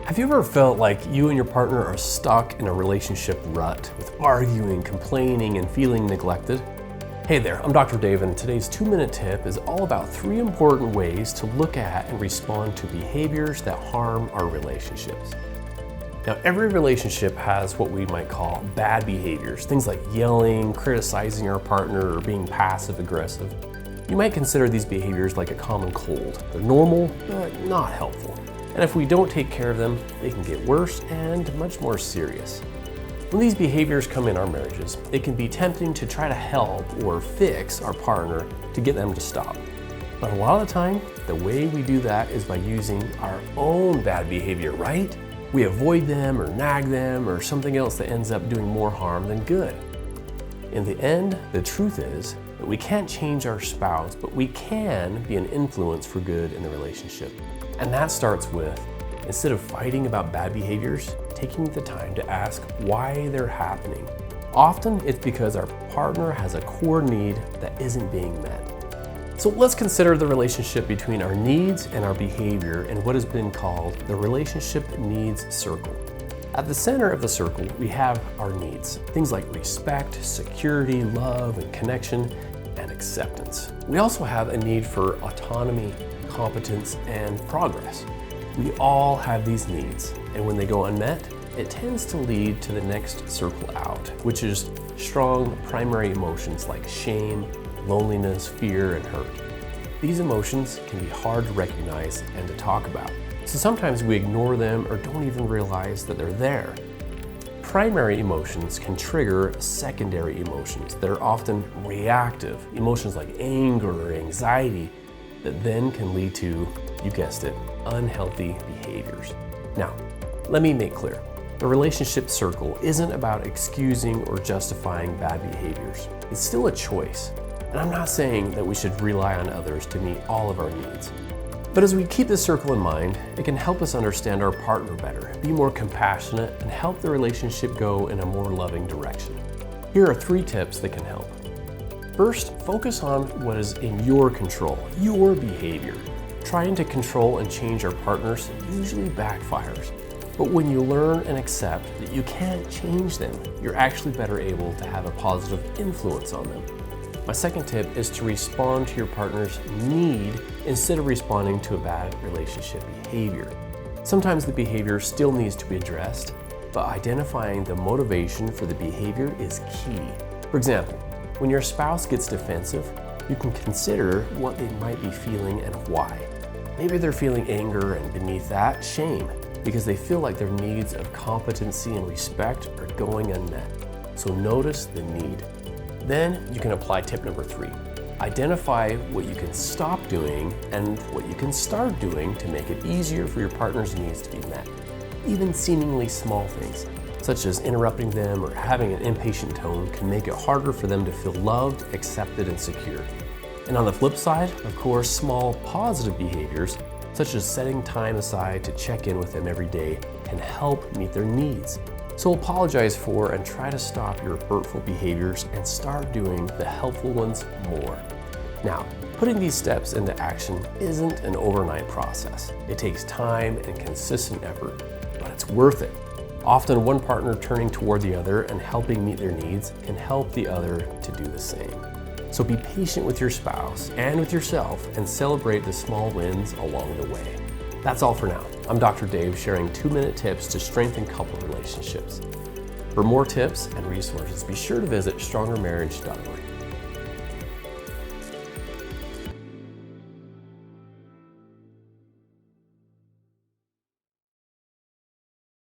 Have you ever felt like you and your partner are stuck in a relationship rut with arguing, complaining, and feeling neglected? Hey there, I'm Dr. Dave, and today's 2-minute tip is all about 3 important ways to look at and respond to behaviors that harm our relationships. Now, every relationship has what we might call bad behaviors, things like yelling, criticizing our partner, or being passive aggressive. You might consider these behaviors like a common cold. They're normal, but not helpful. And if we don't take care of them, they can get worse and much more serious. When these behaviors come in our marriages, it can be tempting to try to help or fix our partner to get them to stop. But a lot of the time, the way we do that is by using our own bad behavior, right? We avoid them or nag them or something else that ends up doing more harm than good. In the end, the truth is that we can't change our spouse, but we can be an influence for good in the relationship. And that starts with, instead of fighting about bad behaviors, taking the time to ask why they're happening. Often it's because our partner has a core need that isn't being met. So let's consider the relationship between our needs and our behavior in what has been called the relationship needs circle. At the center of the circle, we have our needs, things like respect, security, love, and connection, and acceptance. We also have a need for autonomy, competence, and progress. We all have these needs, and when they go unmet, it tends to lead to the next circle out, which is strong primary emotions like shame, loneliness, fear, and hurt. These emotions can be hard to recognize and to talk about, so sometimes we ignore them or don't even realize that they're there. Primary emotions can trigger secondary emotions that are often reactive, emotions like anger or anxiety, that then can lead to, you guessed it, unhealthy behaviors. Now, let me make clear. The relationship circle isn't about excusing or justifying bad behaviors. It's still a choice. And I'm not saying that we should rely on others to meet all of our needs. But as we keep this circle in mind, it can help us understand our partner better, be more compassionate, and help the relationship go in a more loving direction. Here are 3 tips that can help. First, focus on what is in your control, your behavior. Trying to control and change our partners usually backfires. But when you learn and accept that you can't change them, you're actually better able to have a positive influence on them. My second tip is to respond to your partner's need instead of responding to a bad relationship behavior. Sometimes the behavior still needs to be addressed, but identifying the motivation for the behavior is key. For example, when your spouse gets defensive, you can consider what they might be feeling and why. Maybe they're feeling anger and beneath that, shame, because they feel like their needs of competency and respect are going unmet. So notice the need. Then you can apply tip number 3. Identify what you can stop doing and what you can start doing to make it easier for your partner's needs to be met. Even seemingly small things, such as interrupting them or having an impatient tone, can make it harder for them to feel loved, accepted, and secure. And on the flip side, of course, small positive behaviors, such as setting time aside to check in with them every day, can help meet their needs. So apologize for and try to stop your hurtful behaviors and start doing the helpful ones more. Now, putting these steps into action isn't an overnight process. It takes time and consistent effort, but it's worth it. Often one partner turning toward the other and helping meet their needs can help the other to do the same. So be patient with your spouse and with yourself and celebrate the small wins along the way. That's all for now. I'm Dr. Dave, sharing 2-minute tips to strengthen couple relationships. For more tips and resources, be sure to visit strongermarriage.org.